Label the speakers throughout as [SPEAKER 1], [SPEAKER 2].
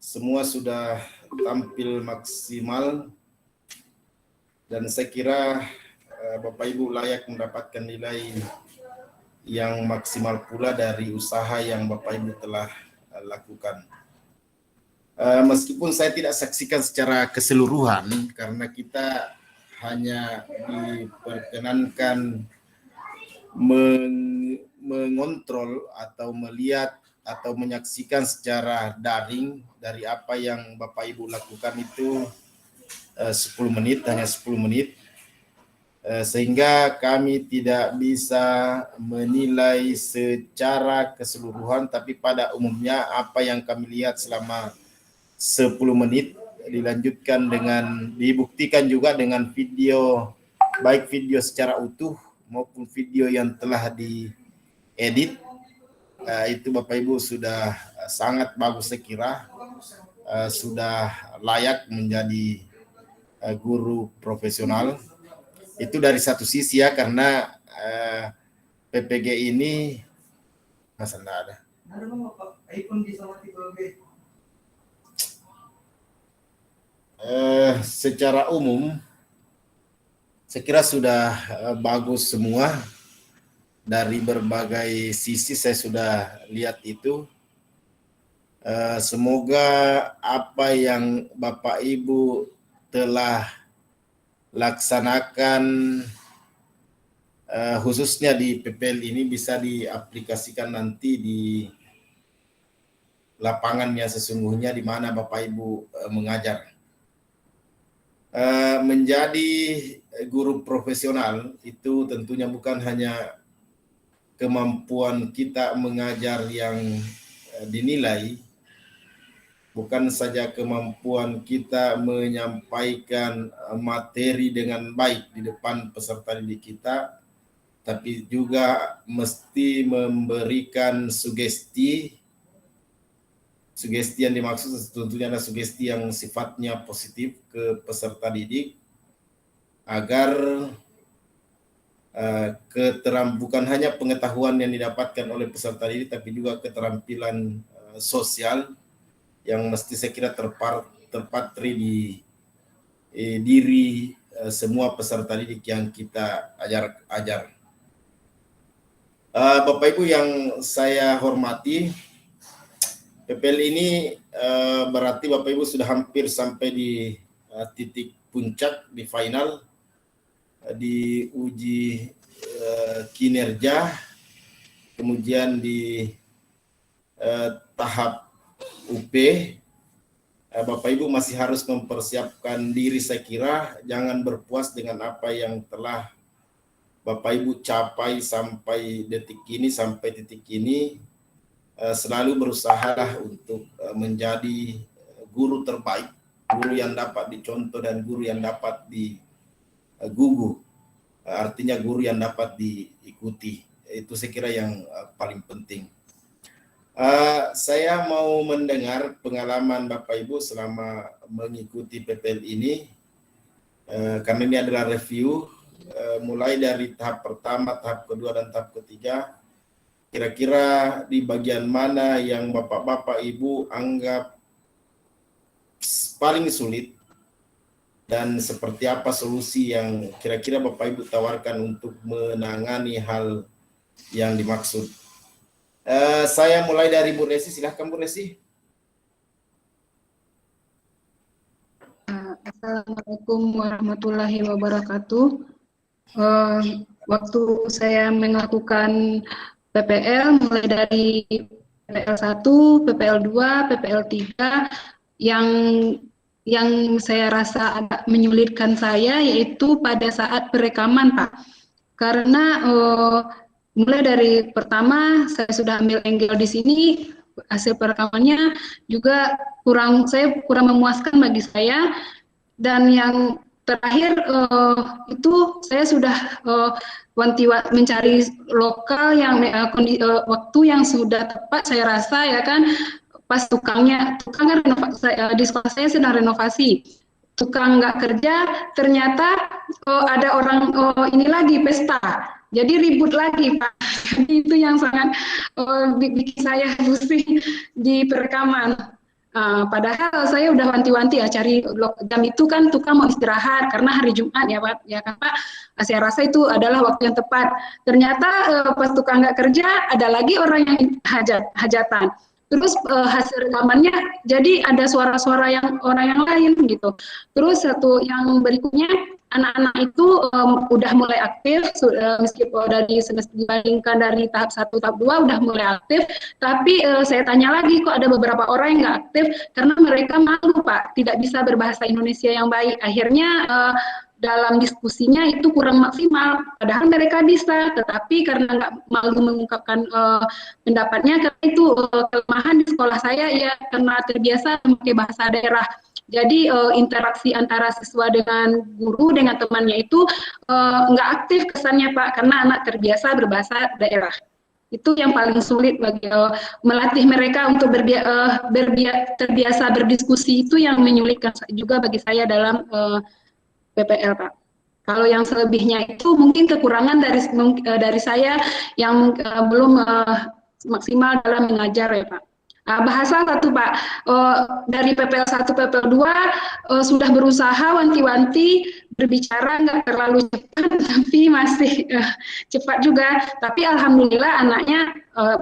[SPEAKER 1] semua sudah tampil maksimal dan saya kira Bapak Ibu layak mendapatkan nilai yang maksimal pula dari usaha yang Bapak Ibu telah lakukan. Meskipun saya tidak saksikan secara keseluruhan karena kita hanya diperkenankan mengontrol atau melihat atau menyaksikan secara daring dari apa yang Bapak Ibu lakukan itu 10 menit, hanya 10 menit. Sehingga kami tidak bisa menilai secara keseluruhan, tapi pada umumnya apa yang kami lihat selama 10 menit dilanjutkan dengan dibuktikan juga dengan video, baik video secara utuh maupun video yang telah diedit, itu Bapak Ibu sudah sangat bagus saya kira, sudah layak menjadi guru profesional. Itu dari satu sisi ya, karena PPG ini masa enggak ada. Secara umum saya kira sudah bagus semua. Dari berbagai sisi saya sudah lihat itu. Semoga apa yang Bapak Ibu telah laksanakan khususnya di PPL ini bisa diaplikasikan nanti di lapangannya sesungguhnya di mana Bapak Ibu mengajar. Menjadi guru profesional itu tentunya bukan hanya kemampuan kita mengajar yang dinilai, bukan saja kemampuan kita menyampaikan materi dengan baik di depan peserta didik kita, tapi juga mesti memberikan sugesti. Sugesti yang dimaksud tentunya adalah sugesti yang sifatnya positif ke peserta didik, agar bukan hanya pengetahuan yang didapatkan oleh peserta didik, tapi juga keterampilan sosial yang mesti saya kira terpatri di diri semua peserta didik yang kita ajar. Bapak Ibu yang saya hormati, PPL ini berarti Bapak Ibu sudah hampir sampai di titik puncak di final, di uji kinerja, kemudian di tahap UP. Bapak Ibu masih harus mempersiapkan diri saya kira, jangan berpuas dengan apa yang telah Bapak Ibu capai sampai detik ini, sampai titik ini. Selalu berusahalah untuk menjadi guru terbaik, guru yang dapat dicontoh dan guru yang dapat digugu, artinya guru yang dapat diikuti. Itu saya kira yang paling penting. Saya mau mendengar pengalaman Bapak Ibu selama mengikuti PPL ini, karena ini adalah review, mulai dari tahap pertama, tahap kedua, dan tahap ketiga. Kira-kira di bagian mana yang Bapak-Bapak Ibu anggap paling sulit, dan seperti apa solusi yang kira-kira Bapak Ibu tawarkan untuk menangani hal yang dimaksud. Saya mulai dari Bu Resi, silahkan Bu Resi.
[SPEAKER 2] Assalamualaikum warahmatullahi wabarakatuh. Waktu saya melakukan PPL mulai dari PPL 1, PPL 2, PPL 3 yang saya rasa agak menyulitkan saya yaitu pada saat perekaman, Pak. Karena mulai dari pertama saya sudah ambil angle di sini, hasil perekamannya juga saya kurang memuaskan bagi saya, dan yang terakhir itu saya sudah mencari lokal yang waktu yang sudah tepat saya rasa ya kan, pas tukang di sekolah saya sedang renovasi, tukang nggak kerja, ternyata ada orang ini lagi pesta, jadi ribut lagi Pak. Itu yang sangat bikin saya pusing di perekaman. Padahal saya udah wanti-wanti ya cari jam itu kan tukang mau istirahat karena hari Jumat ya Pak, ya kan Pak. Saya rasa itu adalah waktu yang tepat. Ternyata pas tukang nggak kerja ada lagi orang yang hajatan. Terus hasil rekamannya jadi ada suara-suara yang orang yang lain gitu. Terus satu yang berikutnya anak-anak itu udah mulai aktif meskipun dibandingkan dari tahap 1 tahap 2 udah mulai aktif, tapi saya tanya lagi kok ada beberapa orang yang nggak aktif karena mereka malu Pak, tidak bisa berbahasa Indonesia yang baik. Akhirnya dalam diskusinya itu kurang maksimal, padahal mereka bisa, tetapi karena nggak malu mengungkapkan pendapatnya, karena itu kelemahan di sekolah saya ya, karena terbiasa memakai bahasa daerah. Jadi interaksi antara siswa dengan guru dengan temannya itu nggak aktif kesannya Pak, karena anak terbiasa berbahasa daerah. Itu yang paling sulit bagi melatih mereka untuk terbiasa berdiskusi, itu yang menyulitkan juga bagi saya dalam PPL Pak. Kalau yang selebihnya itu mungkin kekurangan dari saya yang belum maksimal dalam mengajar ya Pak. Bahasa satu Pak, dari PPL 1, PPL 2 sudah berusaha wanti-wanti berbicara nggak terlalu cepat, tapi masih cepat juga. Tapi alhamdulillah anaknya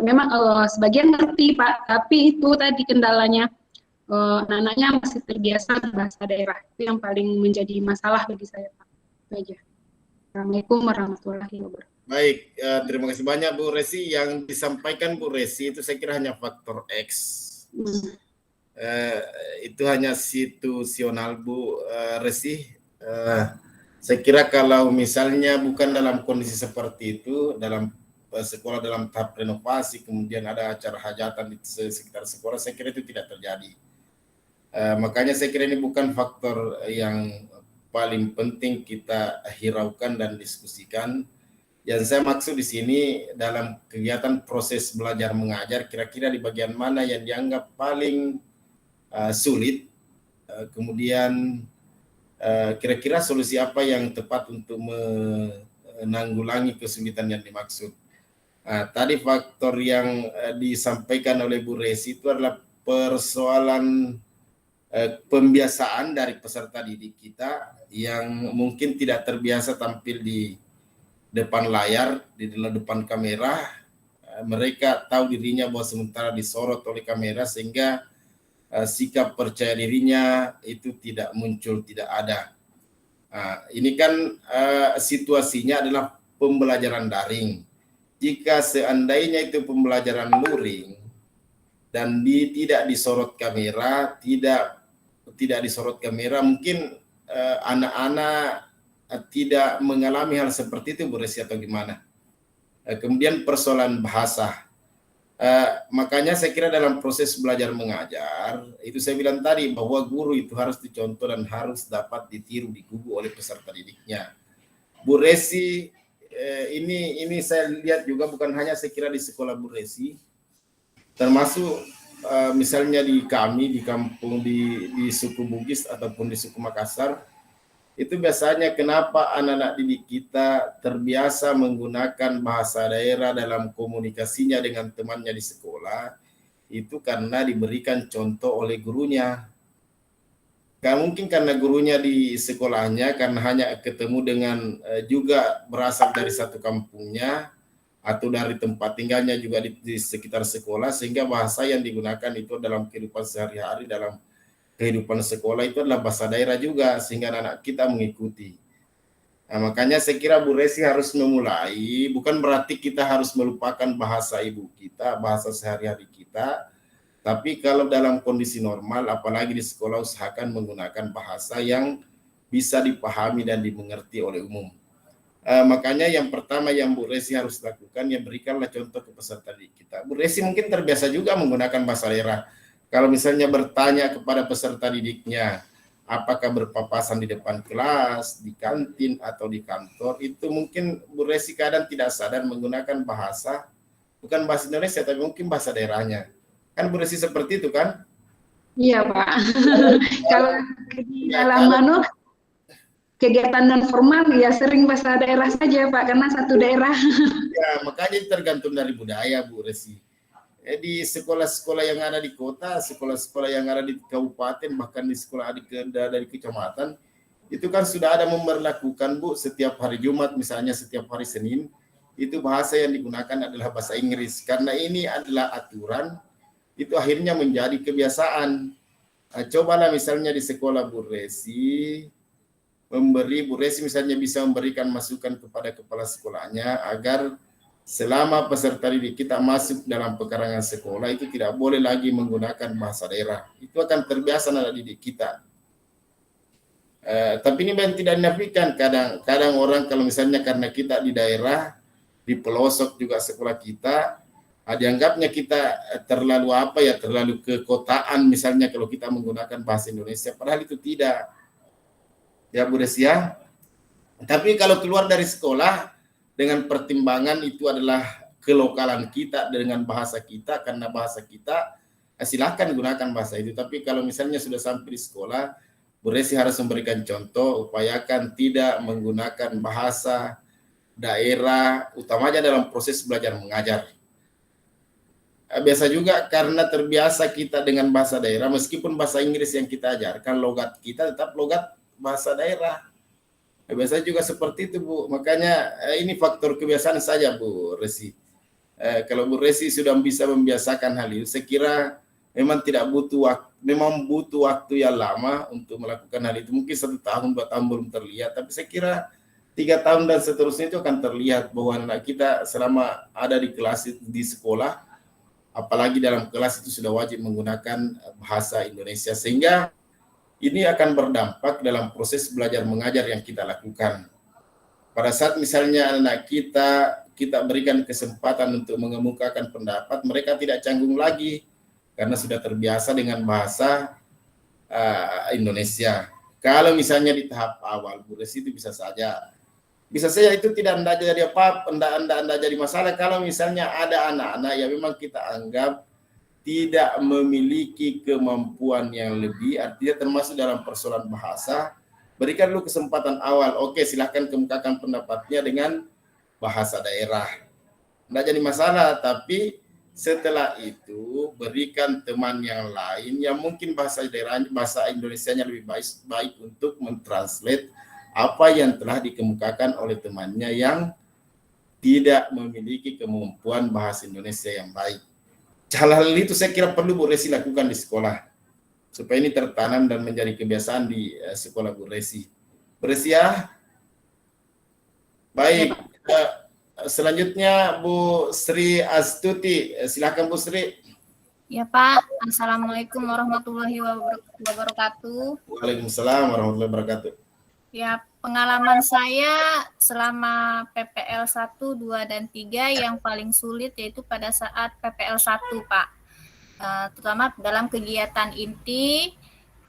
[SPEAKER 2] memang sebagian ngerti Pak, tapi itu tadi kendalanya. Anak-anaknya masih terbiasa bahasa daerah, itu yang paling menjadi masalah bagi saya Pak. Itu aja. Assalamualaikum warahmatullahi wabarakatuh.
[SPEAKER 1] Baik, terima kasih banyak Bu Resi. Yang disampaikan Bu Resi itu saya kira hanya faktor X. Itu hanya situasional Bu Resi. Saya kira kalau misalnya bukan dalam kondisi seperti itu, dalam sekolah dalam tahap renovasi, kemudian ada acara hajatan di sekitar sekolah, saya kira itu tidak terjadi. Makanya saya kira ini bukan faktor yang paling penting kita hiraukan dan diskusikan. Yang saya maksud di sini dalam kegiatan proses belajar mengajar, kira-kira di bagian mana yang dianggap paling sulit, kemudian kira-kira solusi apa yang tepat untuk menanggulangi kesulitan yang dimaksud. Tadi faktor yang disampaikan oleh Bu Resi itu adalah persoalan pembiasaan dari peserta didik kita yang mungkin tidak terbiasa tampil di depan layar, di depan kamera. Mereka tahu dirinya bahwa sementara disorot oleh kamera, sehingga sikap percaya dirinya itu tidak muncul, tidak ada. Ini kan situasinya adalah pembelajaran daring. Jika seandainya itu pembelajaran luring dan tidak disorot kamera, tidak disorot kamera, mungkin anak-anak tidak mengalami hal seperti itu Bu Resi, atau gimana? Kemudian persoalan bahasa. Makanya saya kira dalam proses belajar mengajar, itu saya bilang tadi bahwa guru itu harus dicontoh dan harus dapat ditiru, digugu oleh peserta didiknya. Bu Resi, ini saya lihat juga bukan hanya saya kira di sekolah Bu Resi, termasuk misalnya di kami di kampung di suku Bugis ataupun di suku Makassar, itu biasanya kenapa anak-anak didik kita terbiasa menggunakan bahasa daerah dalam komunikasinya dengan temannya di sekolah, itu karena diberikan contoh oleh gurunya. Gak mungkin karena gurunya di sekolahnya, karena hanya ketemu dengan juga berasal dari satu kampungnya atau dari tempat tinggalnya juga di sekitar sekolah, sehingga bahasa yang digunakan itu dalam kehidupan sehari-hari, dalam kehidupan sekolah itu adalah bahasa daerah juga, sehingga anak kita mengikuti. Nah, makanya saya kira Bu Resi harus memulai, bukan berarti kita harus melupakan bahasa ibu kita, bahasa sehari-hari kita, tapi kalau dalam kondisi normal, apalagi di sekolah, usahakan menggunakan bahasa yang bisa dipahami dan dimengerti oleh umum. Makanya yang pertama yang Bu Resi harus lakukan, ya berikanlah contoh ke peserta didik kita. Bu Resi mungkin terbiasa juga menggunakan bahasa daerah. Kalau misalnya bertanya kepada peserta didiknya, apakah berpapasan di depan kelas, di kantin, atau di kantor, itu mungkin Bu Resi kadang tidak sadar menggunakan bahasa, bukan bahasa Indonesia, tapi mungkin bahasa daerahnya. Kan Bu Resi seperti itu kan?
[SPEAKER 2] Iya Pak. Kalau di dalam kegiatan non formal ya sering bahasa daerah saja Pak, karena satu daerah.
[SPEAKER 1] Ya, makanya tergantung dari budaya Bu Resi. di sekolah-sekolah yang ada di kota, sekolah-sekolah yang ada di kabupaten, bahkan di sekolah dari kecamatan, itu kan sudah ada memberlakukan Bu, setiap hari Jumat misalnya, setiap hari Senin, itu bahasa yang digunakan adalah bahasa Inggris. Karena ini adalah aturan, itu akhirnya menjadi kebiasaan. Cobalah misalnya di sekolah Bu Resi misalnya bisa memberikan masukan kepada kepala sekolahnya agar selama peserta didik kita masuk dalam pekarangan sekolah itu tidak boleh lagi menggunakan bahasa daerah. Itu akan terbiasa anak didik kita. Tapi ini tidak dinafikan, kadang orang kalau misalnya karena kita di daerah, di pelosok juga sekolah kita, dianggapnya kita terlalu terlalu kekotaan misalnya kalau kita menggunakan bahasa Indonesia, padahal itu tidak. Ya Bu Desi ya. Tapi kalau keluar dari sekolah dengan pertimbangan itu adalah kelokalan kita dengan bahasa kita, karena bahasa kita, silakan gunakan bahasa itu. Tapi kalau misalnya sudah sampai di sekolah, Bu Resi harus memberikan contoh, upayakan tidak menggunakan bahasa daerah, utamanya dalam proses belajar mengajar. Biasa juga karena terbiasa kita dengan bahasa daerah, meskipun bahasa Inggris yang kita ajarkan, logat kita tetap logat bahasa daerah. Biasa juga seperti itu Bu, makanya ini faktor kebiasaan saja Bu Resi. Kalau Bu Resi sudah bisa membiasakan hal itu, saya kira memang butuh waktu yang lama untuk melakukan hal itu. Mungkin 1 tahun, 2 tahun belum terlihat, tapi saya kira 3 tahun dan seterusnya itu akan terlihat bahwa anak kita selama ada di kelas, di sekolah, apalagi dalam kelas itu sudah wajib menggunakan bahasa Indonesia, sehingga ini akan berdampak dalam proses belajar mengajar yang kita lakukan. Pada saat misalnya anak kita berikan kesempatan untuk mengemukakan pendapat, mereka tidak canggung lagi karena sudah terbiasa dengan bahasa Indonesia. Kalau misalnya di tahap awal, Bu Resi, itu bisa saja itu tidak jadi tidak jadi masalah kalau misalnya ada anak-anak yang memang kita anggap tidak memiliki kemampuan yang lebih, artinya termasuk dalam persoalan bahasa, berikan dulu kesempatan awal. Oke, silahkan kemukakan pendapatnya dengan bahasa daerah. Tidak jadi masalah, tapi setelah itu berikan teman yang lain yang mungkin bahasa Indonesianya lebih baik untuk mentranslate apa yang telah dikemukakan oleh temannya yang tidak memiliki kemampuan bahasa Indonesia yang baik. Hal-hal itu saya kira perlu Bu Resi lakukan di sekolah, supaya ini tertanam dan menjadi kebiasaan di sekolah Bu Resi. Bu Resi ya? Baik, selanjutnya Bu Sri Astuti, silakan Bu Sri.
[SPEAKER 3] Ya Pak, Assalamualaikum warahmatullahi wabarakatuh.
[SPEAKER 1] Waalaikumsalam warahmatullahi wabarakatuh.
[SPEAKER 3] Ya, pengalaman saya selama PPL 1, 2, dan 3 yang paling sulit yaitu pada saat PPL 1 Pak. Terutama dalam kegiatan inti,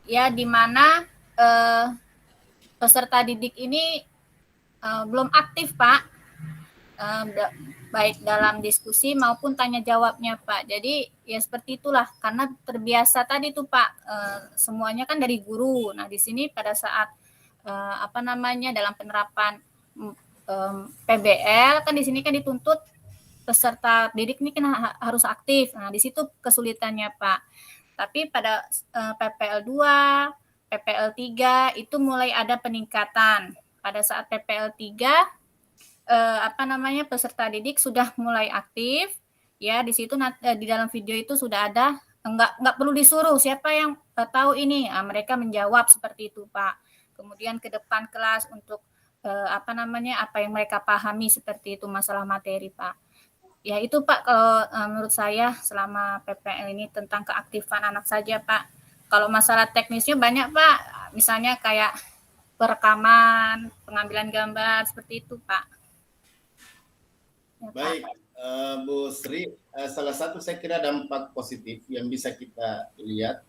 [SPEAKER 3] ya di mana peserta didik ini belum aktif Pak, baik dalam diskusi maupun tanya jawabnya Pak. Jadi ya seperti itulah, karena terbiasa tadi tuh Pak, semuanya kan dari guru. Nah di sini pada saat dalam penerapan PBL kan di sini kan dituntut peserta didik ini kan harus aktif. Nah, di situ kesulitannya, Pak. Tapi pada PPL 2, PPL 3 itu mulai ada peningkatan. Pada saat PPL 3 peserta didik sudah mulai aktif. Ya, di situ di dalam video itu sudah ada, enggak perlu disuruh siapa yang tahu ini. Mereka menjawab seperti itu, Pak. Kemudian ke depan kelas untuk apa yang mereka pahami seperti itu masalah materi Pak. Ya itu Pak kalau menurut saya selama PPL ini tentang keaktifan anak saja Pak. Kalau masalah teknisnya banyak Pak, misalnya kayak perekaman, pengambilan gambar seperti itu Pak.
[SPEAKER 1] Ya, baik Bu Sri, salah satu saya kira dampak positif yang bisa kita lihat,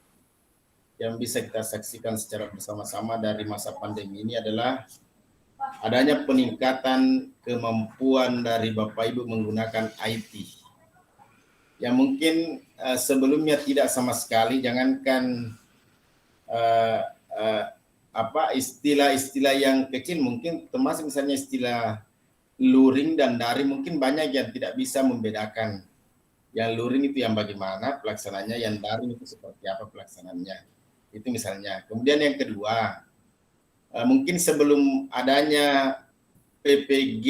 [SPEAKER 1] yang bisa kita saksikan secara bersama-sama dari masa pandemi ini adalah adanya peningkatan kemampuan dari Bapak Ibu menggunakan IT. Yang mungkin sebelumnya tidak sama sekali, jangankan istilah-istilah yang kecil, mungkin termasuk misalnya istilah luring dan daring, mungkin banyak yang tidak bisa membedakan. Yang luring itu yang bagaimana pelaksananya, yang daring itu seperti apa pelaksanaannya. Itu misalnya. Kemudian yang kedua, mungkin sebelum adanya PPG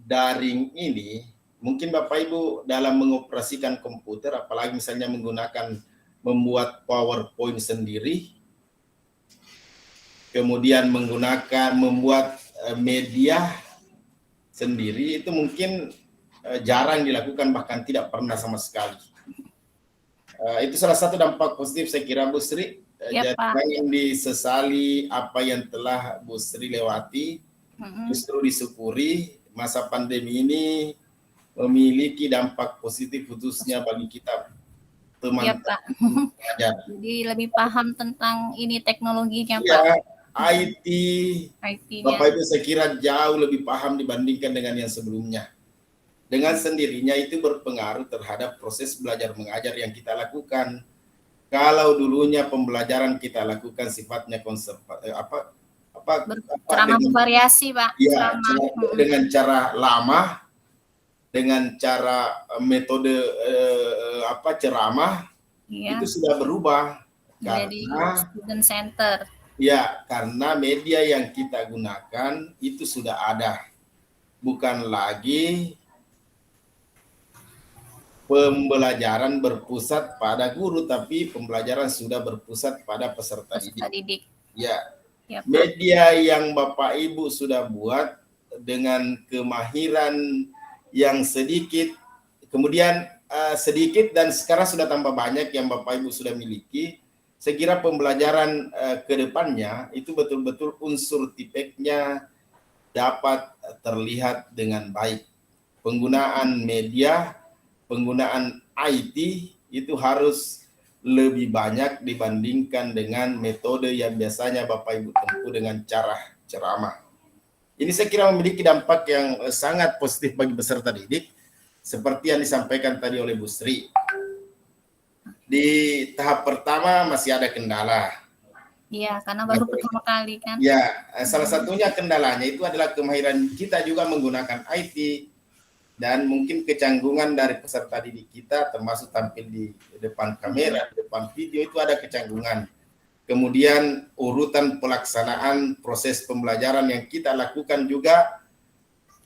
[SPEAKER 1] daring ini, mungkin Bapak Ibu dalam mengoperasikan komputer, apalagi misalnya membuat PowerPoint sendiri, kemudian membuat media sendiri, itu mungkin jarang dilakukan, bahkan tidak pernah sama sekali. Itu salah satu dampak positif saya kira, Bu Sri.
[SPEAKER 3] Ya,
[SPEAKER 1] Jadi jangan disesali apa yang telah Bu Sri lewati, justru disyukuri masa pandemi ini memiliki dampak positif khususnya bagi kita teman.
[SPEAKER 3] Ya, Pak. Jadi lebih paham tentang ini teknologinya,
[SPEAKER 1] ya,
[SPEAKER 3] Pak.
[SPEAKER 1] IT Bapak Ibu saya kira jauh lebih paham dibandingkan dengan yang sebelumnya. Dengan sendirinya itu berpengaruh terhadap proses belajar mengajar yang kita lakukan. Kalau dulunya pembelajaran kita lakukan sifatnya
[SPEAKER 3] ceramah bervariasi, Pak.
[SPEAKER 1] Ya, dengan cara lama, dengan cara metode ceramah, itu sudah berubah
[SPEAKER 3] karena student center.
[SPEAKER 1] Ya, karena media yang kita gunakan itu sudah ada, bukan lagi pembelajaran berpusat pada guru, tapi pembelajaran sudah berpusat pada peserta didik. Ya, media yang Bapak Ibu sudah buat dengan kemahiran yang sedikit, kemudian sedikit dan sekarang sudah tambah banyak yang Bapak Ibu sudah miliki. Saya kira pembelajaran ke depannya itu betul-betul unsur tipeknya dapat terlihat dengan baik. Penggunaan media, penggunaan IT itu harus lebih banyak dibandingkan dengan metode yang biasanya Bapak Ibu tempuh dengan cara ceramah. Ini saya kira memiliki dampak yang sangat positif bagi peserta didik, seperti yang disampaikan tadi oleh Bu Sri. Di tahap pertama masih ada kendala.
[SPEAKER 3] Iya, karena baru pertama kali kan.
[SPEAKER 1] Ya, salah satunya kendalanya itu adalah kemahiran kita juga menggunakan IT dan mungkin kecanggungan dari peserta didik kita, termasuk tampil di depan kamera, di depan video itu ada kecanggungan. Kemudian urutan pelaksanaan proses pembelajaran yang kita lakukan juga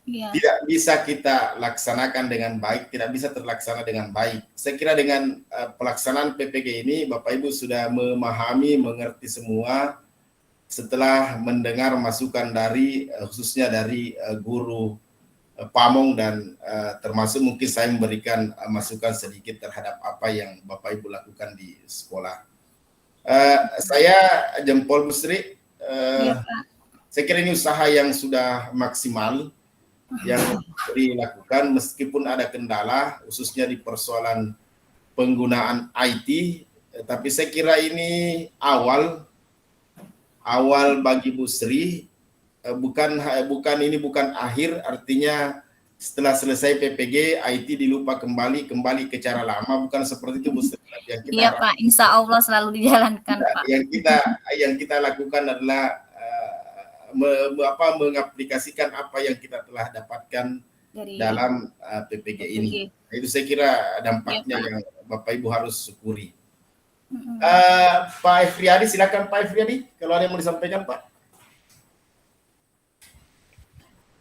[SPEAKER 1] tidak bisa kita laksanakan dengan baik, tidak bisa terlaksana dengan baik. Saya kira dengan pelaksanaan PPG ini, Bapak Ibu sudah memahami, mengerti semua setelah mendengar masukan dari khususnya dari guru Pamong dan termasuk mungkin saya memberikan masukan sedikit terhadap apa yang Bapak Ibu lakukan di sekolah. Saya jempol Bu Sri. Saya kira ini usaha yang sudah maksimal yang dilakukan meskipun ada kendala khususnya di persoalan penggunaan IT, tapi saya kira ini awal bagi Bu Sri, bukan akhir, artinya setelah selesai PPG IT dilupa kembali ke cara lama, bukan seperti itu Bu Sri.
[SPEAKER 3] Iya Pak, insya Allah selalu dijalankan Pak.
[SPEAKER 1] Yang kita lakukan adalah mengaplikasikan apa yang kita telah dapatkan dalam PPG ini. Itu saya kira dampaknya yang Bapak Ibu harus syukuri. Pak Efriadi, silakan Pak Efriadi, kalau ada yang mau disampaikan Pak.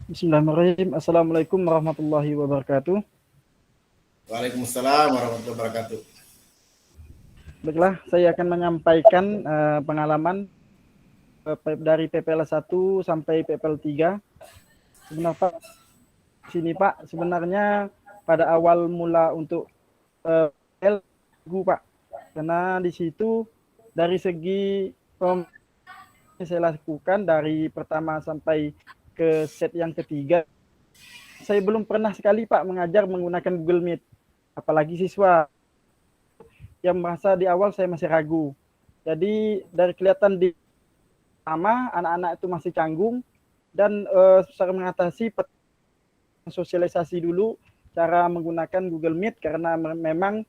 [SPEAKER 4] Bismillahirrahmanirrahim. Assalamualaikum warahmatullahi wabarakatuh.
[SPEAKER 1] Waalaikumsalam warahmatullahi wabarakatuh.
[SPEAKER 4] Baiklah, saya akan menyampaikan pengalaman dari PPL 1 sampai PPL 3. Sebenarnya pada awal mula untuk PPL Pak, karena di situ dari segi saya lakukan dari pertama sampai ke set yang ketiga, saya belum pernah sekali Pak mengajar menggunakan Google Meet, apalagi siswa yang merasa di awal saya masih ragu. Jadi dari kelihatan di pertama anak-anak itu masih canggung dan cara mengatasi sosialisasi dulu cara menggunakan Google Meet karena memang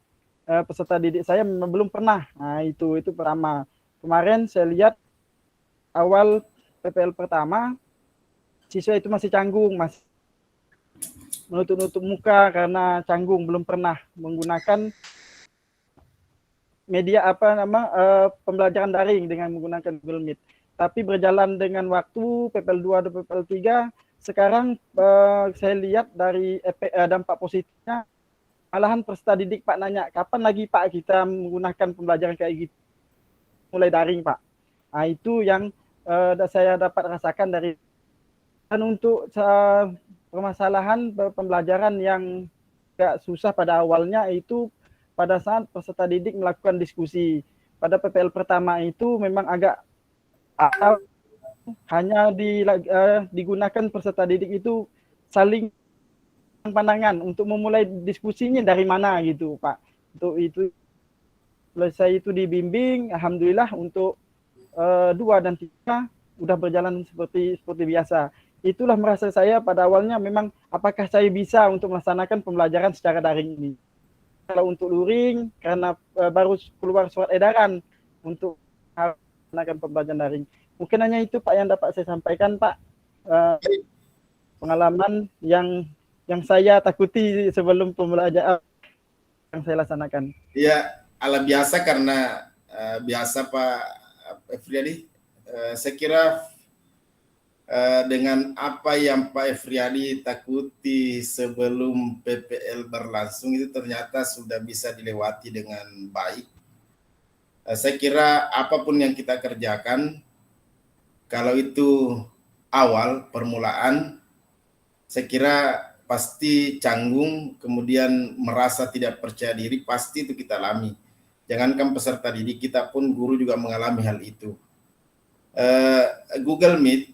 [SPEAKER 4] peserta didik saya belum pernah. Nah, itu pertama. Kemarin saya lihat awal PPL pertama siswa itu masih canggung, menutup muka karena canggung, belum pernah menggunakan media pembelajaran daring dengan menggunakan Google Meet. Tapi berjalan dengan waktu PPL 2 dan PPL 3, sekarang saya lihat dari dampak positifnya, malahan peserta didik Pak nanya, kapan lagi Pak kita menggunakan pembelajaran kayak gitu, mulai daring Pak. Nah, itu yang saya dapat rasakan dari. Dan untuk permasalahan pembelajaran yang agak susah pada awalnya itu pada saat peserta didik melakukan diskusi. Pada PPL pertama itu memang agak hanya digunakan peserta didik itu saling pandangan untuk memulai diskusinya dari mana gitu Pak. Untuk itu selesai itu dibimbing, alhamdulillah untuk 2 dan 3 udah berjalan seperti biasa. Itulah merasa saya pada awalnya memang apakah saya bisa untuk melaksanakan pembelajaran secara daring ini. Kalau untuk luring, karena baru keluar surat edaran untuk melaksanakan pembelajaran daring. Mungkin hanya itu Pak yang dapat saya sampaikan Pak. Pengalaman yang saya takuti sebelum pembelajaran yang saya laksanakan.
[SPEAKER 1] Ya, ala biasa karena biasa Pak Efriadi. Saya kira dengan apa yang Pak Efriadi takuti sebelum PPL berlangsung itu ternyata sudah bisa dilewati dengan baik. Saya kira apapun yang kita kerjakan, kalau itu awal, permulaan, saya kira pasti canggung, kemudian merasa tidak percaya diri, pasti itu kita alami. Jangankan peserta didik, kita pun guru juga mengalami hal itu. Google Meet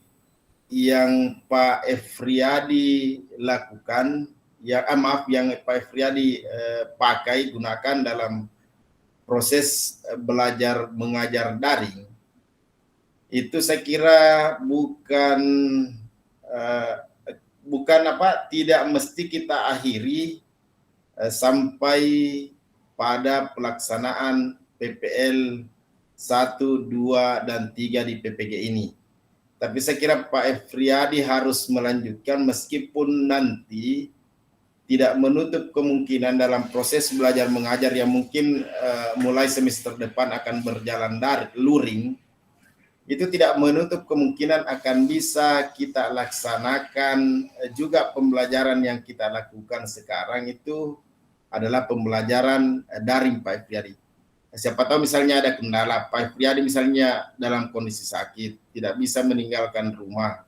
[SPEAKER 1] yang Pak Efriadi lakukan, yang Pak Efriadi pakai, gunakan dalam proses belajar mengajar daring, itu saya kira tidak mesti kita akhiri sampai pada pelaksanaan PPL 1, 2, dan 3 di PPG ini. Tapi saya kira Pak Efriadi harus melanjutkan meskipun nanti tidak menutup kemungkinan dalam proses belajar mengajar yang mungkin mulai semester depan akan berjalan luring, itu tidak menutup kemungkinan akan bisa kita laksanakan juga pembelajaran yang kita lakukan sekarang itu adalah pembelajaran daring Pak Efriadi. Siapa tahu misalnya ada kendala, Pak Efriadi misalnya dalam kondisi sakit, tidak bisa meninggalkan rumah.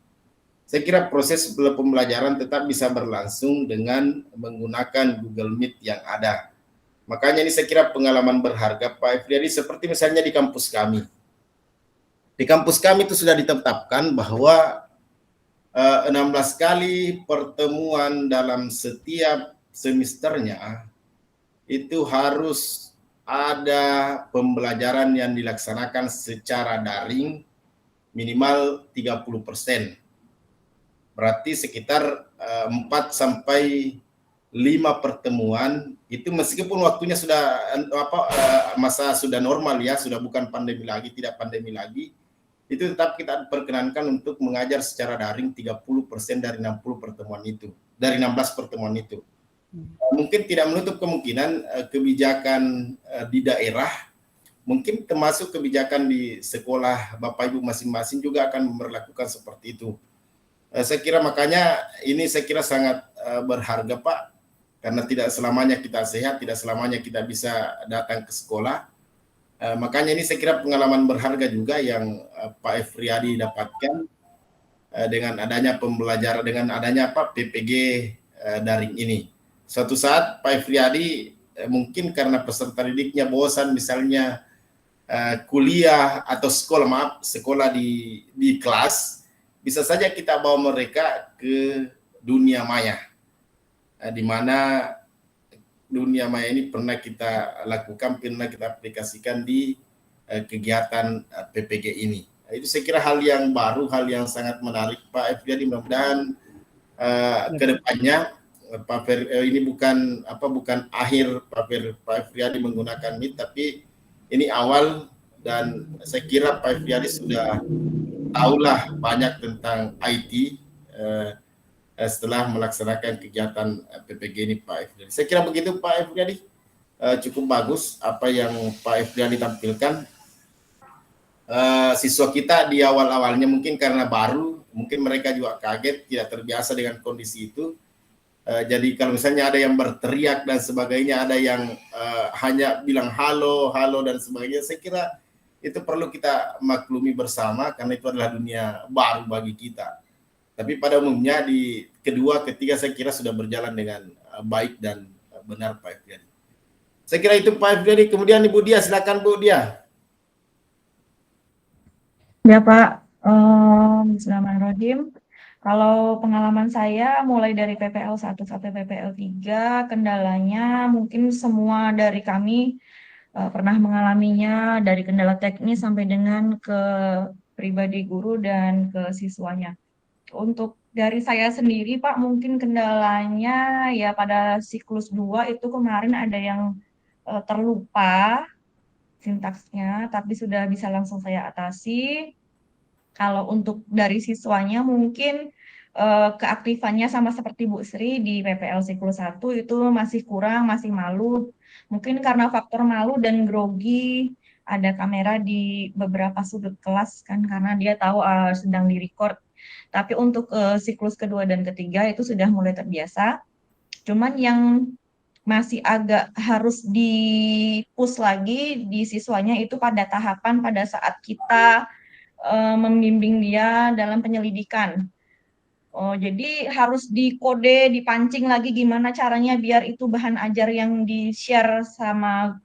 [SPEAKER 1] Saya kira proses pembelajaran tetap bisa berlangsung dengan menggunakan Google Meet yang ada. Makanya ini saya kira pengalaman berharga Pak Efriadi, seperti misalnya di kampus kami. Di kampus kami itu sudah ditetapkan bahwa 16 kali pertemuan dalam setiap semesternya itu harus ada pembelajaran yang dilaksanakan secara daring minimal 30%. Berarti sekitar 4 sampai 5 pertemuan itu meskipun waktunya sudah masa sudah normal ya, sudah bukan pandemi lagi, tidak pandemi lagi, itu tetap kita perkenankan untuk mengajar secara daring 30% dari 60 pertemuan itu, dari 16 pertemuan itu. Mungkin tidak menutup kemungkinan kebijakan di daerah, mungkin termasuk kebijakan di sekolah Bapak Ibu masing-masing juga akan memperlakukan seperti itu. Saya kira makanya ini saya kira sangat berharga Pak, karena tidak selamanya kita sehat, tidak selamanya kita bisa datang ke sekolah. Makanya ini saya kira pengalaman berharga juga yang Pak Efriadi dapatkan dengan adanya pembelajaran, dengan adanya PPG daring ini. Suatu saat Pak Efriadi mungkin karena peserta didiknya bosan misalnya kuliah atau sekolah di kelas, bisa saja kita bawa mereka ke dunia maya, di mana dunia maya ini pernah kita lakukan, pernah kita aplikasikan di kegiatan PPG ini. Itu saya kira hal yang baru, hal yang sangat menarik Pak Efriadi. Mudah-mudahan ke depannya ini bukan akhir Pak Efriadi menggunakan Meet, tapi ini awal, dan saya kira Pak Efriadi sudah tahulah banyak tentang IT. setelah melaksanakan kegiatan PPG ini Pak Efriadi. Saya kira begitu Pak Efriadi. Cukup bagus apa yang Pak Efriadi tampilkan. Siswa kita di awal-awalnya mungkin karena baru, mungkin mereka juga kaget, tidak terbiasa dengan kondisi itu. Jadi kalau misalnya ada yang berteriak dan sebagainya, ada yang hanya bilang halo, halo dan sebagainya, saya kira itu perlu kita maklumi bersama karena itu adalah dunia baru bagi kita. Tapi pada umumnya di kedua, ketiga saya kira sudah berjalan dengan baik dan benar Pak Efriadi. Saya kira itu Pak Efriadi. Kemudian Ibu Dia, silakan Bu Dia.
[SPEAKER 5] Ya Pak, Bismillahirrahmanirrahim. Kalau pengalaman saya mulai dari PPL 1 sampai PPL 3, kendalanya mungkin semua dari kami pernah mengalaminya, dari kendala teknis sampai dengan ke pribadi guru dan ke siswanya. Untuk dari saya sendiri Pak, mungkin kendalanya ya pada siklus 2 itu kemarin ada yang terlupa sintaksnya, tapi sudah bisa langsung saya atasi. Kalau untuk dari siswanya mungkin keaktifannya sama seperti Bu Sri di PPL siklus 1 itu masih kurang, masih malu. Mungkin karena faktor malu dan grogi, ada kamera di beberapa sudut kelas kan karena dia tahu sedang di-record. Tapi untuk siklus kedua dan ketiga itu sudah mulai terbiasa. Cuman yang masih agak harus di-push lagi di siswanya itu pada tahapan pada saat kita membimbing dia dalam penyelidikan. Jadi harus dikode, dipancing lagi gimana caranya biar itu bahan ajar yang di-share sama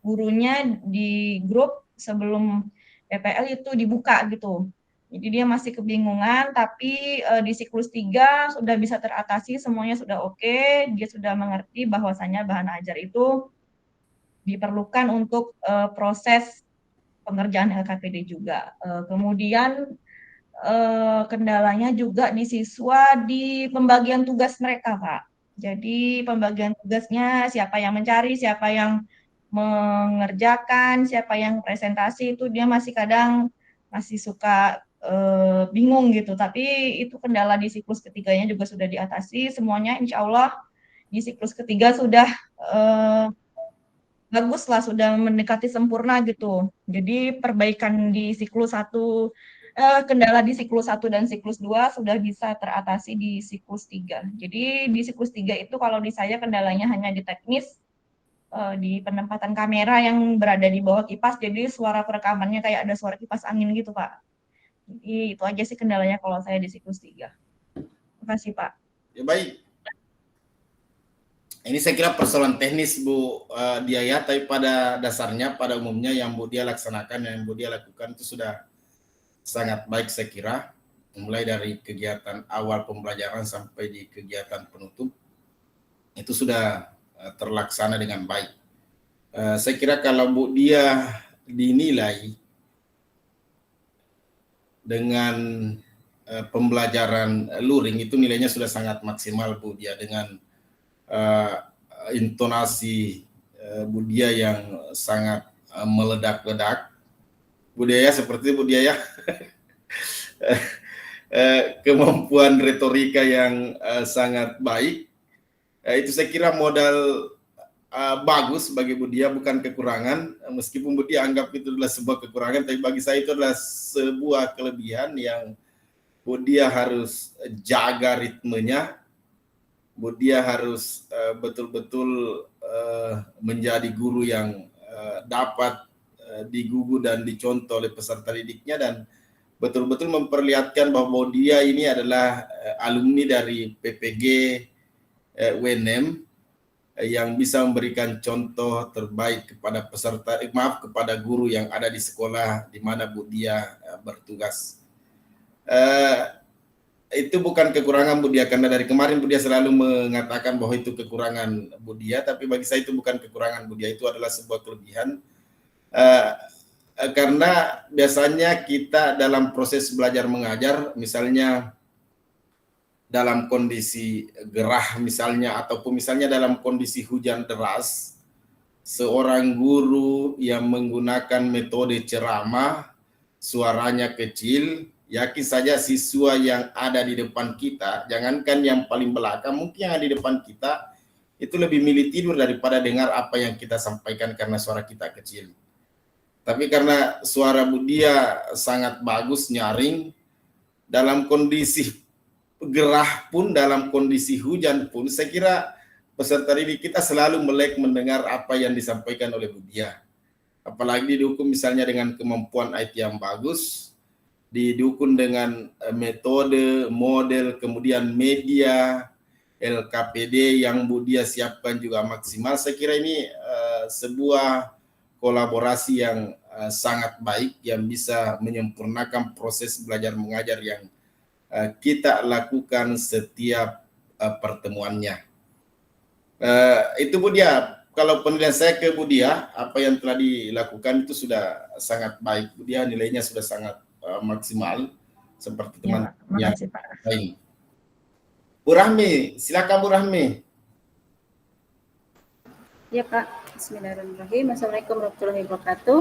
[SPEAKER 5] gurunya di grup sebelum PPL itu dibuka gitu. Jadi dia masih kebingungan, tapi di siklus 3 sudah bisa teratasi, semuanya sudah oke, dia sudah mengerti bahwasannya bahan ajar itu diperlukan untuk proses pengerjaan LKPD juga. Kemudian kendalanya juga di siswa di pembagian tugas mereka, Pak. Jadi pembagian tugasnya siapa yang mencari, siapa yang mengerjakan, siapa yang presentasi itu dia masih kadang masih suka bingung gitu. Tapi itu kendala di siklus ketiganya juga sudah diatasi. Semuanya insya Allah di siklus ketiga sudah bagus lah, sudah mendekati sempurna gitu. Jadi perbaikan di siklus 1, kendala di siklus 1 dan siklus 2 sudah bisa teratasi di siklus 3. Jadi di siklus 3 itu kalau di saya kendalanya hanya di teknis, di penempatan kamera yang berada di bawah kipas, jadi suara perekamannya kayak ada suara kipas angin gitu Pak. Jadi itu aja sih kendalanya kalau saya di siklus 3. Terima kasih Pak.
[SPEAKER 1] Ya baik. Ini saya kira persoalan teknis Bu Dia ya, tapi pada dasarnya, pada umumnya yang Bu Dia laksanakan, yang Bu Dia lakukan itu sudah sangat baik saya kira. Mulai dari kegiatan awal pembelajaran sampai di kegiatan penutup, itu sudah terlaksana dengan baik. Saya kira kalau Bu Dia dinilai dengan pembelajaran luring, itu nilainya sudah sangat maksimal Bu Dia, dengan intonasi Bu Dia yang sangat meledak-ledak. Bu Dia ya, seperti Bu Dia ya. Kemampuan retorika yang sangat baik. Itu saya kira modal bagus bagi Bu Dia, bukan kekurangan. Meskipun Bu Dia anggap itu adalah sebuah kekurangan, tapi bagi saya itu adalah sebuah kelebihan yang Bu Dia harus jaga ritmenya. Bu Dia harus betul-betul menjadi guru yang dapat digugu dan dicontoh oleh peserta didiknya, dan betul-betul memperlihatkan bahwa Bu Dia ini adalah alumni dari PPG UNM yang bisa memberikan contoh terbaik kepada kepada guru yang ada di sekolah di mana Bu Dia bertugas. Itu bukan kekurangan Bu Dia, karena dari kemarin Bu Dia selalu mengatakan bahwa itu kekurangan Bu Dia, tapi bagi saya itu bukan kekurangan Bu Dia, itu adalah sebuah kelebihan. Karena biasanya kita dalam proses belajar mengajar, misalnya dalam kondisi gerah misalnya, ataupun misalnya dalam kondisi hujan deras, seorang guru yang menggunakan metode ceramah, suaranya kecil, yakin saja siswa yang ada di depan kita, jangankan yang paling belakang, mungkin yang ada di depan kita itu lebih milih tidur daripada dengar apa yang kita sampaikan karena suara kita kecil. Tapi karena suara Budia sangat bagus, nyaring, dalam kondisi gerah pun, dalam kondisi hujan pun, saya kira peserta didik kita selalu melek mendengar apa yang disampaikan oleh Budia. Apalagi didukung misalnya dengan kemampuan IT yang bagus, didukung dengan metode, model, kemudian media, LKPD yang Budia siapkan juga maksimal. Saya kira ini sebuah kolaborasi yang sangat baik yang bisa menyempurnakan proses belajar mengajar yang kita lakukan setiap pertemuannya. Itu Budia. Kalau penilaian saya ke Budia, apa yang telah dilakukan itu sudah sangat baik. Budia nilainya sudah sangat maksimal seperti teman yang lain. Bu Rahmi, silakan Bu Rahmi.
[SPEAKER 6] Ya Pak, Bismillahirrahmanirrahim. Assalamualaikum warahmatullahi wabarakatuh.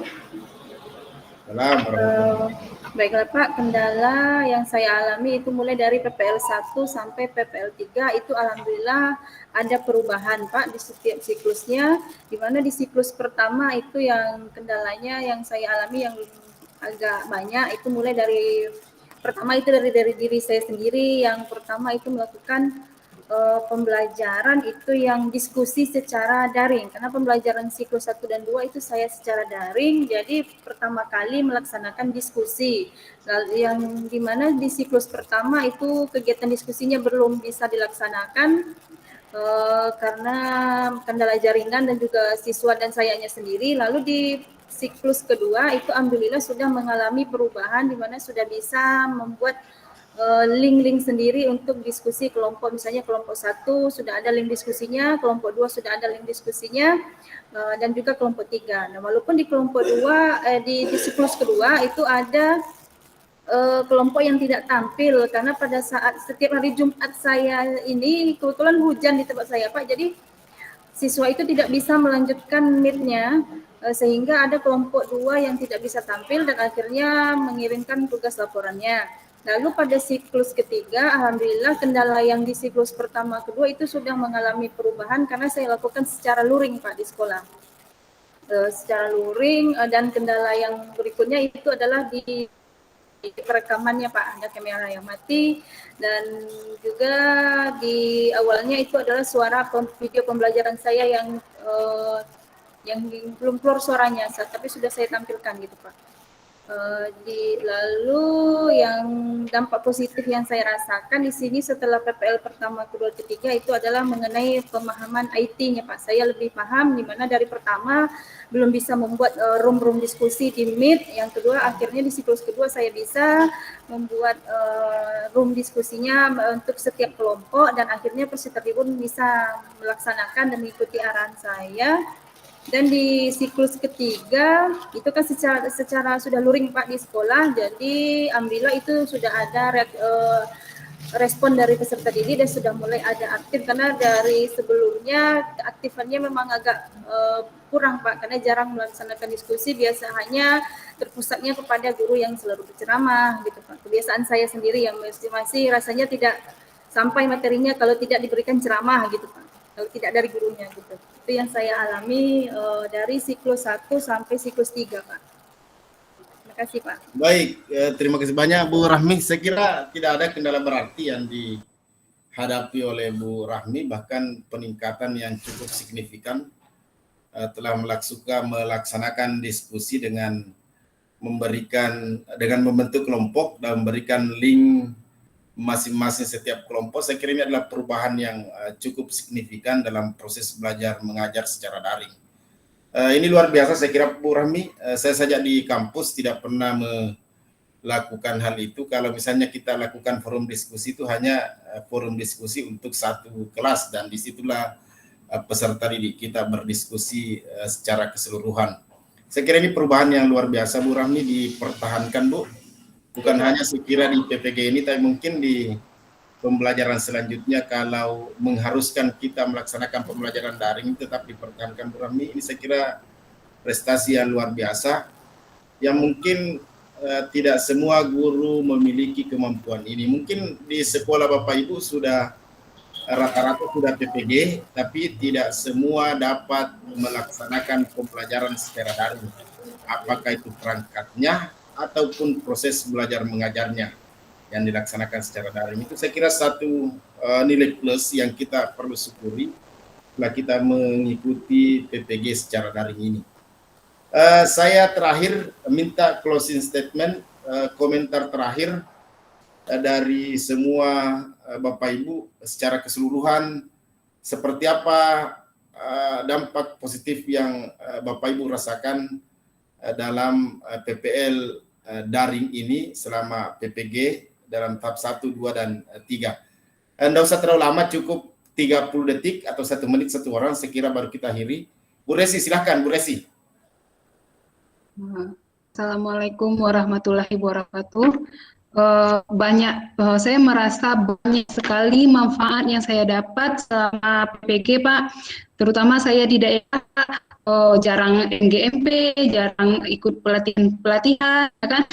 [SPEAKER 6] Baiklah Pak, kendala yang saya alami itu mulai dari PPL 1 sampai PPL 3 itu alhamdulillah ada perubahan Pak di setiap siklusnya, di mana di siklus pertama itu yang kendalanya yang saya alami yang agak banyak itu mulai dari pertama itu dari diri saya sendiri. Yang pertama itu melakukan pembelajaran itu yang diskusi secara daring, karena pembelajaran siklus 1 dan 2 itu saya secara daring, jadi pertama kali melaksanakan diskusi. Lalu yang dimana di siklus pertama itu kegiatan diskusinya belum bisa dilaksanakan karena kendala jaringan dan juga siswa dan sayanya sendiri. Lalu di siklus kedua itu alhamdulillah sudah mengalami perubahan di mana sudah bisa membuat link-link sendiri untuk diskusi kelompok. Misalnya kelompok 1 sudah ada link diskusinya, kelompok 2 sudah ada link diskusinya, dan juga kelompok 3. Nah, walaupun di kelompok 2, di siklus kedua itu ada kelompok yang tidak tampil, karena pada saat setiap hari Jumat saya ini kebetulan hujan di tempat saya Pak, jadi siswa itu tidak bisa melanjutkan meet-nya, sehingga ada kelompok 2 yang tidak bisa tampil dan akhirnya mengirimkan tugas laporannya. Lalu pada siklus ketiga, alhamdulillah kendala yang di siklus pertama kedua itu sudah mengalami perubahan karena saya lakukan secara luring Pak di sekolah. Secara luring, dan kendala yang berikutnya itu adalah di perekamannya Pak, ada kamera yang mati, dan juga di awalnya itu adalah suara video pembelajaran saya yang belum keluar suaranya, tapi sudah saya tampilkan gitu Pak. Lalu yang dampak positif yang saya rasakan di sini setelah PPL pertama, kedua, ketiga itu adalah mengenai pemahaman IT-nya Pak. Saya lebih paham, di mana dari pertama belum bisa membuat room diskusi di Meet, yang kedua akhirnya di siklus kedua saya bisa membuat room diskusinya untuk setiap kelompok, dan akhirnya peserta pun bisa melaksanakan dan mengikuti arahan saya. Dan di siklus ketiga itu kan secara sudah luring Pak di sekolah, jadi alhamdulillah itu sudah ada respon dari peserta didik dan sudah mulai ada aktif, karena dari sebelumnya keaktifannya memang agak kurang Pak, karena jarang melaksanakan diskusi, biasa hanya terpusatnya kepada guru yang selalu berceramah gitu Pak. Kebiasaan saya sendiri yang masih rasanya tidak sampai materinya kalau tidak diberikan ceramah gitu Pak, kalau tidak dari gurunya gitu. Itu yang saya alami dari siklus 1 sampai siklus 3 Pak. Terima kasih Pak.
[SPEAKER 1] Baik, terima kasih banyak Bu Rahmi. Saya kira tidak ada kendala berarti yang dihadapi oleh Bu Rahmi, bahkan peningkatan yang cukup signifikan. Telah melaksanakan diskusi dengan membentuk kelompok dan memberikan link masing-masing setiap kelompok. Saya kira ini adalah perubahan yang cukup signifikan dalam proses belajar mengajar secara daring. Ini luar biasa saya kira Bu Rahmi. Saya saja di kampus tidak pernah melakukan hal itu. Kalau misalnya kita lakukan forum diskusi itu hanya forum diskusi untuk satu kelas, dan disitulah peserta didik kita berdiskusi secara keseluruhan. Saya kira ini perubahan yang luar biasa Bu Rahmi, dipertahankan Bu. Bukan hanya sekira di PPG ini, tapi mungkin di pembelajaran selanjutnya kalau mengharuskan kita melaksanakan pembelajaran daring tetap dipertahankan Bu Rahmi. Ini saya kira prestasi yang luar biasa yang mungkin tidak semua guru memiliki kemampuan ini. Mungkin di sekolah Bapak Ibu sudah rata-rata sudah PPG, tapi tidak semua dapat melaksanakan pembelajaran secara daring. Apakah itu perangkatnya ataupun proses belajar mengajarnya yang dilaksanakan secara daring. Itu saya kira satu nilai plus yang kita perlu syukuri setelah kita mengikuti PPG secara daring ini. Saya terakhir minta closing statement, komentar terakhir dari semua Bapak Ibu secara keseluruhan, seperti apa dampak positif yang Bapak Ibu rasakan dalam PPL daring ini selama PPG dalam tahap 1, 2, dan 3. Tidak usah terlalu lama, cukup 30 detik atau 1 menit satu orang, saya kira baru kita akhiri. Bu Resi, silahkan Bu Resi.
[SPEAKER 2] Assalamualaikum warahmatullahi wabarakatuh. Saya merasa banyak sekali manfaat yang saya dapat selama PPG, Pak. Terutama saya di daerah jarang NGMP, jarang ikut pelatihan, kan?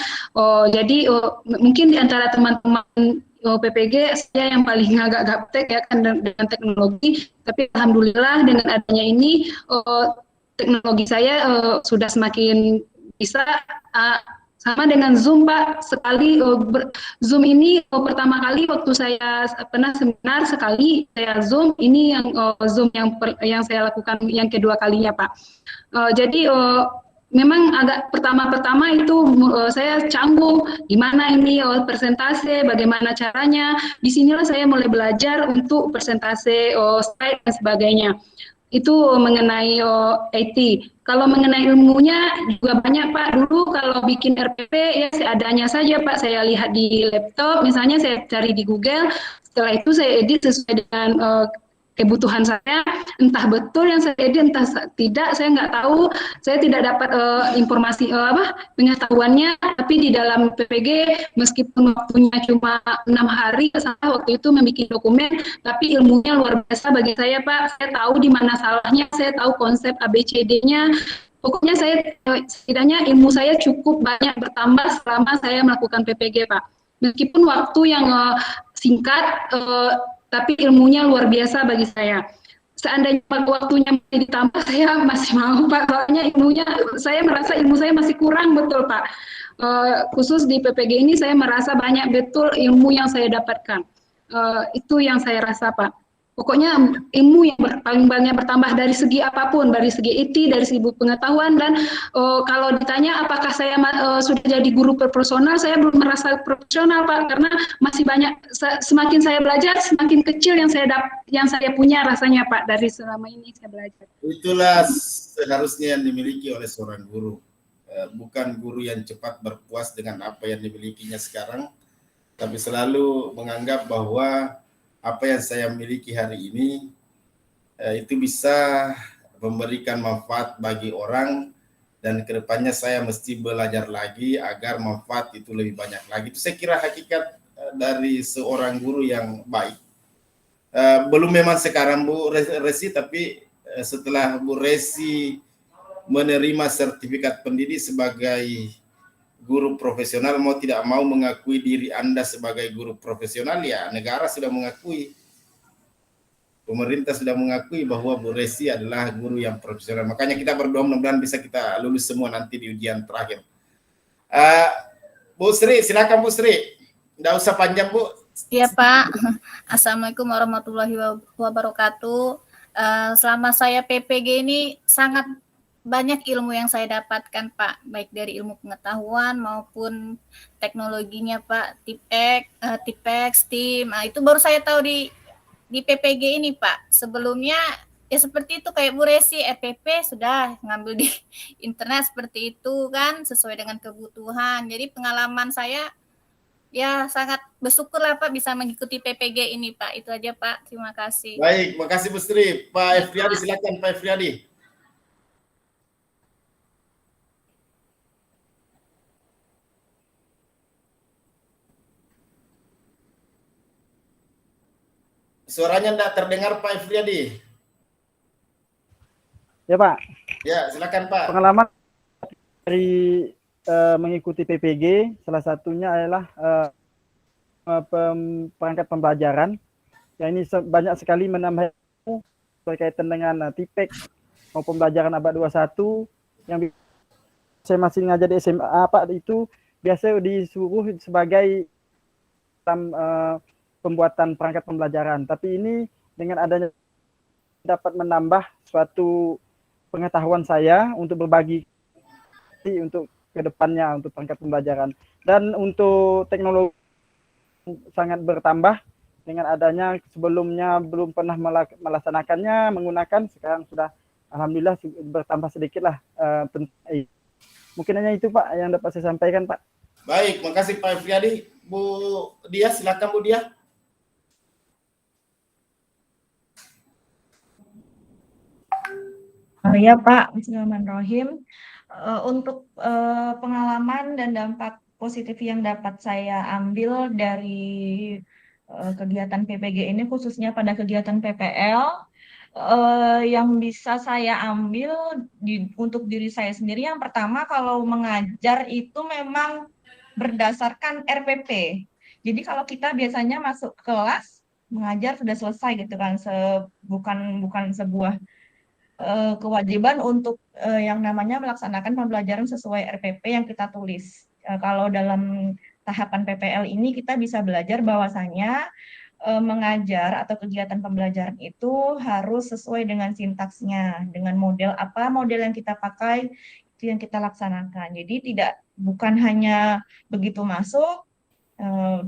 [SPEAKER 2] Jadi mungkin di antara teman-teman PPG saya yang paling agak gaptek ya kan dengan teknologi. Tapi alhamdulillah dengan adanya ini teknologi saya sudah semakin bisa, sama dengan Zoom, Pak. Sekali Zoom ini pertama kali waktu saya pernah seminar sekali saya Zoom, ini yang Zoom yang saya lakukan yang kedua kalinya, Pak. Jadi memang agak pertama-pertama itu saya canggung gimana ini presentase, bagaimana caranya. Disinilah saya mulai belajar untuk presentase, slide dan sebagainya. Itu mengenai IT. Kalau mengenai ilmunya juga banyak, Pak. Dulu kalau bikin RPP ya seadanya saja, Pak. Saya lihat di laptop, misalnya saya cari di Google. Setelah itu saya edit sesuai dengan kebutuhan saya. Entah betul yang saya edit, entah tidak, saya nggak tahu. Saya tidak dapat informasi pengetahuannya. Tapi di dalam PPG, meskipun waktunya cuma 6 hari ke sana waktu itu membuat dokumen, tapi ilmunya luar biasa bagi saya, Pak. Saya tahu di mana salahnya, saya tahu konsep ABCD-nya. Pokoknya saya setidaknya ilmu saya cukup banyak bertambah selama saya melakukan PPG, Pak. Meskipun waktu yang singkat, tapi ilmunya luar biasa bagi saya. Seandainya waktunya masih ditambah, saya masih mau, Pak. Soalnya saya merasa ilmu saya masih kurang betul, Pak. Khusus di PPG ini saya merasa banyak betul ilmu yang saya dapatkan. Itu yang saya rasa, Pak. Pokoknya ilmu yang paling banyak bertambah dari segi apapun, dari segi IT, dari segi pengetahuan, dan kalau ditanya apakah saya sudah jadi guru profesional, saya belum merasa profesional, Pak, karena masih banyak. Semakin saya belajar, semakin kecil yang saya punya rasanya, Pak, dari selama ini saya belajar.
[SPEAKER 1] Itulah seharusnya yang dimiliki oleh seorang guru, bukan guru yang cepat berpuas dengan apa yang dimilikinya sekarang, tapi selalu menganggap bahwa apa yang saya miliki hari ini itu bisa memberikan manfaat bagi orang, dan kedepannya saya mesti belajar lagi agar manfaat itu lebih banyak lagi. Itu saya kira hakikat dari seorang guru yang baik. Belum memang sekarang Bu Resi, tapi setelah Bu Resi menerima sertifikat pendidik sebagai guru profesional, mau tidak mau mengakui diri Anda sebagai guru profesional, ya negara sudah mengakui, pemerintah sudah mengakui bahwa Bu Resi adalah guru yang profesional. Makanya kita berdoa mudah-mudahan bisa kita lulus semua nanti di ujian terakhir. Bu Sri, silakan Bu Sri. Nggak usah panjang, Bu.
[SPEAKER 3] Iya, Pak. Assalamualaikum warahmatullahi wabarakatuh. Selama saya PPG ini sangat banyak ilmu yang saya dapatkan, Pak, baik dari ilmu pengetahuan maupun teknologinya, Pak. Tipex, Steam. Nah, itu baru saya tahu di PPG ini, Pak. Sebelumnya ya seperti itu, kayak Bu Resi, RPP sudah ngambil di internet seperti itu kan, sesuai dengan kebutuhan. Jadi pengalaman saya ya sangat bersyukur lah, Pak, bisa mengikuti PPG ini, Pak. Itu aja, Pak. Terima kasih.
[SPEAKER 1] Baik, makasih Bu Sri. Pak Efriadi, silakan Pak Efriadi. Suaranya tidak terdengar, Pak Efriadi.
[SPEAKER 4] Ya, Pak.
[SPEAKER 1] Ya, silakan Pak.
[SPEAKER 4] Pengalaman dari mengikuti PPG, salah satunya adalah perangkat pembelajaran. Yang ini banyak sekali menambah ilmu berkaitan dengan TIPEK maupun pembelajaran abad 21 yang saya masih ngajar di SMA Pak, itu biasa disuruh sebagai dalam pembuatan perangkat pembelajaran. Tapi ini dengan adanya dapat menambah suatu pengetahuan saya untuk berbagi untuk kedepannya untuk perangkat pembelajaran. Dan untuk teknologi sangat bertambah dengan adanya, sebelumnya belum pernah melaksanakannya menggunakan, sekarang sudah alhamdulillah bertambah sedikit lah. Mungkin hanya itu Pak yang dapat saya sampaikan Pak.
[SPEAKER 1] Baik, makasih Pak Efriadi. Bu Dia, silakan Bu Dia.
[SPEAKER 5] Ya Pak, Bismillahirrahmanirrahim. Untuk pengalaman dan dampak positif yang dapat saya ambil dari kegiatan PPG ini, khususnya pada kegiatan PPL, yang bisa saya ambil untuk diri saya sendiri, yang pertama, kalau mengajar itu memang berdasarkan RPP. Jadi kalau kita biasanya masuk kelas mengajar sudah selesai gitu kan, bukan sebuah kewajiban untuk yang namanya melaksanakan pembelajaran sesuai RPP yang kita tulis. Kalau dalam tahapan PPL ini kita bisa belajar bahwasanya mengajar atau kegiatan pembelajaran itu harus sesuai dengan sintaksnya, dengan model apa, model yang kita pakai itu yang kita laksanakan. Jadi bukan hanya begitu masuk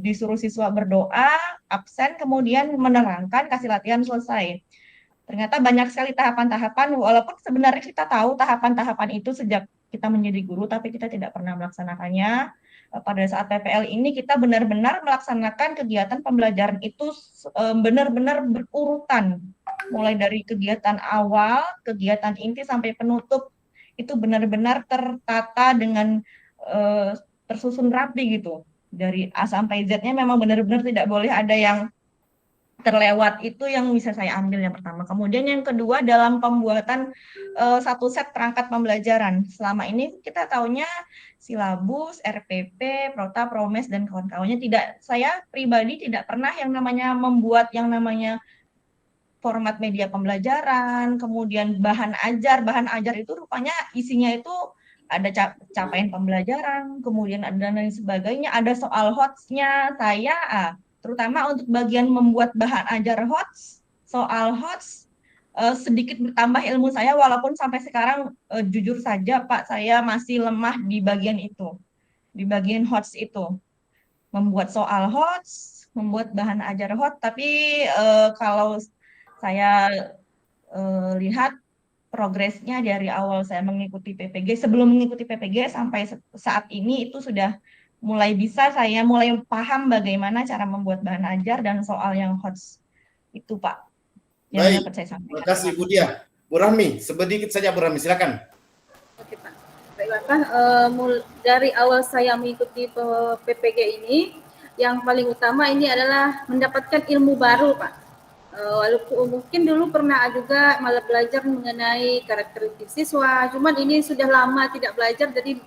[SPEAKER 5] disuruh siswa berdoa, absen, kemudian menerangkan, kasih latihan, selesai. Ternyata banyak sekali tahapan-tahapan, walaupun sebenarnya kita tahu tahapan-tahapan itu sejak kita menjadi guru, tapi kita tidak pernah melaksanakannya. Pada saat PPL ini kita benar-benar melaksanakan kegiatan pembelajaran itu benar-benar berurutan. Mulai dari kegiatan awal, kegiatan inti sampai penutup, itu benar-benar tertata dengan tersusun rapi gitu. Dari A sampai Z-nya memang benar-benar tidak boleh ada yang terlewat. Itu yang bisa saya ambil yang pertama. Kemudian yang kedua, dalam pembuatan satu set perangkat pembelajaran. Selama ini kita taunya silabus, RPP, Prota, Promes, dan kawan-kawannya. Saya pribadi tidak pernah yang namanya membuat yang namanya format media pembelajaran, kemudian bahan ajar. Bahan ajar itu rupanya isinya itu ada capaian pembelajaran, kemudian ada lain sebagainya, ada soal HOTS-nya. Saya terutama untuk bagian membuat bahan ajar HOTS, soal HOTS, sedikit bertambah ilmu saya, walaupun sampai sekarang jujur saja Pak, saya masih lemah di bagian itu, di bagian HOTS itu. Membuat soal HOTS, membuat bahan ajar HOTS, tapi kalau saya lihat progresnya dari awal saya mengikuti PPG, sebelum mengikuti PPG sampai saat ini itu sudah mulai mulai paham bagaimana cara membuat bahan ajar dan soal yang HOTS itu Pak.
[SPEAKER 1] Baik, terima kasih Bu Dia. Bu Rahmi, sedikit saja Bu Rahmi, silakan.
[SPEAKER 6] Oke Pak. Baiklah Pak, dari awal saya mengikuti PPG ini, yang paling utama ini adalah mendapatkan ilmu baru Pak. Walaupun mungkin dulu pernah juga malah belajar mengenai karakteristik siswa, cuman ini sudah lama tidak belajar, jadi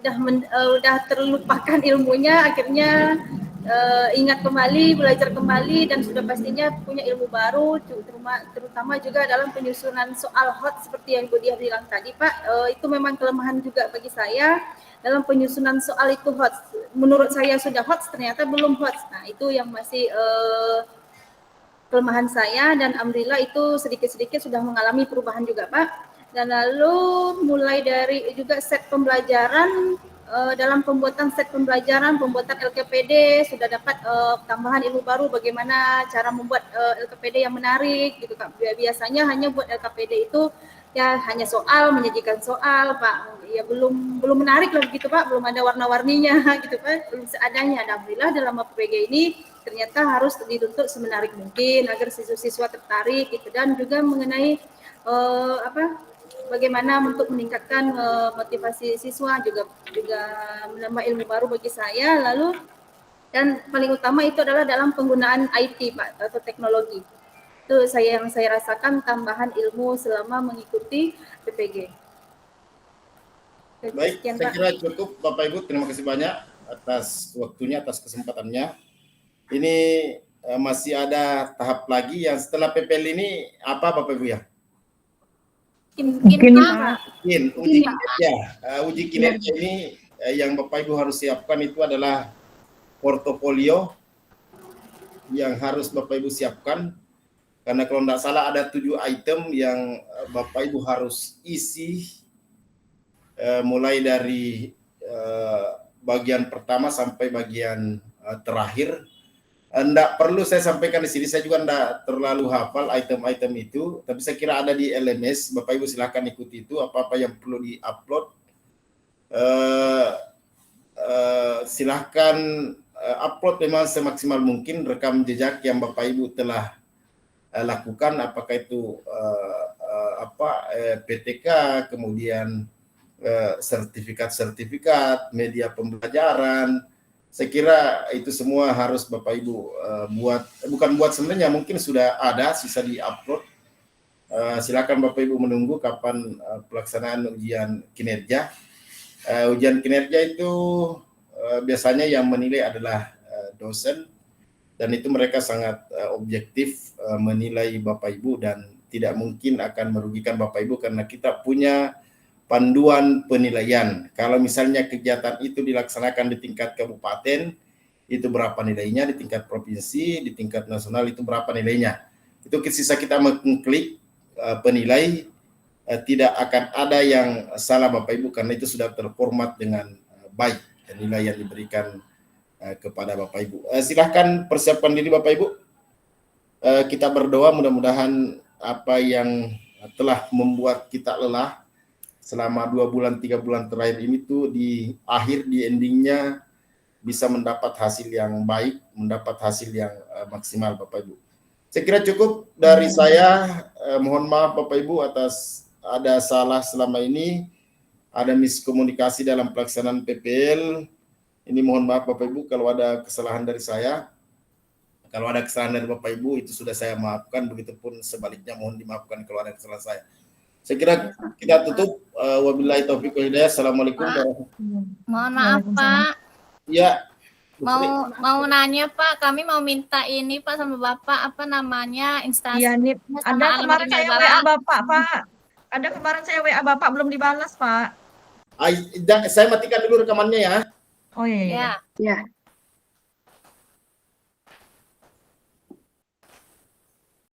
[SPEAKER 6] udah terlupakan ilmunya, akhirnya ingat kembali, belajar kembali, dan sudah pastinya punya ilmu baru, terutama juga dalam penyusunan soal HOTS seperti yang Bu Dia bilang tadi Pak. Itu memang kelemahan juga bagi saya dalam penyusunan soal itu HOTS. Menurut saya sudah HOTS, ternyata belum HOTS. Nah itu yang masih kelemahan saya, dan alhamdulillah itu sedikit-sedikit sudah mengalami perubahan juga Pak. Dan lalu mulai dari juga set pembelajaran, dalam pembuatan set pembelajaran, pembuatan LKPD sudah dapat tambahan ilmu baru bagaimana cara membuat LKPD yang menarik gitu Kak. Biasanya hanya buat LKPD itu ya hanya soal, menyajikan soal Pak, ya belum menarik lah gitu Pak, belum ada warna-warninya gitu Pak, belum seadanya. Alhamdulillah dalam PPG ini ternyata harus dituntut semenarik mungkin agar siswa-siswa tertarik gitu, dan juga mengenai bagaimana untuk meningkatkan motivasi siswa, juga menambah ilmu baru bagi saya. Lalu dan paling utama itu adalah dalam penggunaan IT Pak, atau teknologi. Itu yang saya rasakan tambahan ilmu selama mengikuti PPG.
[SPEAKER 1] Baik,
[SPEAKER 6] Sekian,
[SPEAKER 1] saya
[SPEAKER 6] Pak.
[SPEAKER 1] kira cukup Bapak Ibu. Terima kasih banyak atas waktunya, atas kesempatannya. Ini masih ada tahap lagi yang setelah PPL ini apa Bapak Ibu ya?
[SPEAKER 5] Mungkin,
[SPEAKER 6] Pak.
[SPEAKER 5] Pak.
[SPEAKER 1] Uji kinerja. Uji kinerja ini yang Bapak Ibu harus siapkan itu adalah portofolio yang harus Bapak Ibu siapkan. Karena kalau tidak salah ada 7 item yang Bapak Ibu harus isi mulai dari bagian pertama sampai bagian terakhir. Enggak perlu saya sampaikan di sini, saya juga enggak terlalu hafal item-item itu, tapi saya kira ada di LMS. Bapak Ibu silakan ikuti itu, apa-apa yang perlu di-upload. Silahkan upload memang semaksimal mungkin rekam jejak yang Bapak Ibu telah lakukan, apakah itu PTK, kemudian sertifikat-sertifikat, media pembelajaran. Saya kira itu semua harus Bapak Ibu bukan buat sebenarnya, mungkin sudah ada sisa di-upload. Silakan Bapak Ibu menunggu kapan pelaksanaan ujian kinerja. Ujian kinerja itu biasanya yang menilai adalah dosen, dan itu mereka sangat objektif menilai Bapak Ibu dan tidak mungkin akan merugikan Bapak Ibu karena kita punya panduan penilaian. Kalau misalnya kegiatan itu dilaksanakan di tingkat kabupaten, itu berapa nilainya, di tingkat provinsi, di tingkat nasional itu berapa nilainya. Itu sisa kita mengklik penilai, tidak akan ada yang salah Bapak Ibu karena itu sudah terformat dengan baik nilai yang diberikan kepada Bapak Ibu. Silahkan persiapkan diri Bapak Ibu. Kita berdoa mudah-mudahan apa yang telah membuat kita lelah selama 2 bulan 3 bulan terakhir ini tuh di akhir, di endingnya bisa mendapat hasil yang baik, mendapat hasil yang maksimal Bapak Ibu. Saya kira cukup dari saya. Mohon maaf Bapak Ibu atas ada salah selama ini, ada miskomunikasi dalam pelaksanaan PPL. Ini mohon maaf Bapak Ibu kalau ada kesalahan dari saya. Kalau ada kesalahan dari Bapak Ibu itu sudah saya maafkan, begitupun sebaliknya mohon dimaafkan kalau ada kesalahan saya. Saya kira kita tutup. Wabillahi taufiq wal hidayah. Assalamualaikum warahmatullahi wabarakatuh.
[SPEAKER 3] Mohon maaf Pak.
[SPEAKER 1] Ya.
[SPEAKER 3] Mau nanya Pak, kami mau minta ini Pak sama Bapak, apa namanya, instansi.
[SPEAKER 5] Iya nih, ada kemarin saya WA Bapak, Pak. Ada kemarin saya WA Bapak belum dibalas, Pak.
[SPEAKER 1] Saya matikan dulu rekamannya ya.
[SPEAKER 5] Oh iya.
[SPEAKER 3] Ya.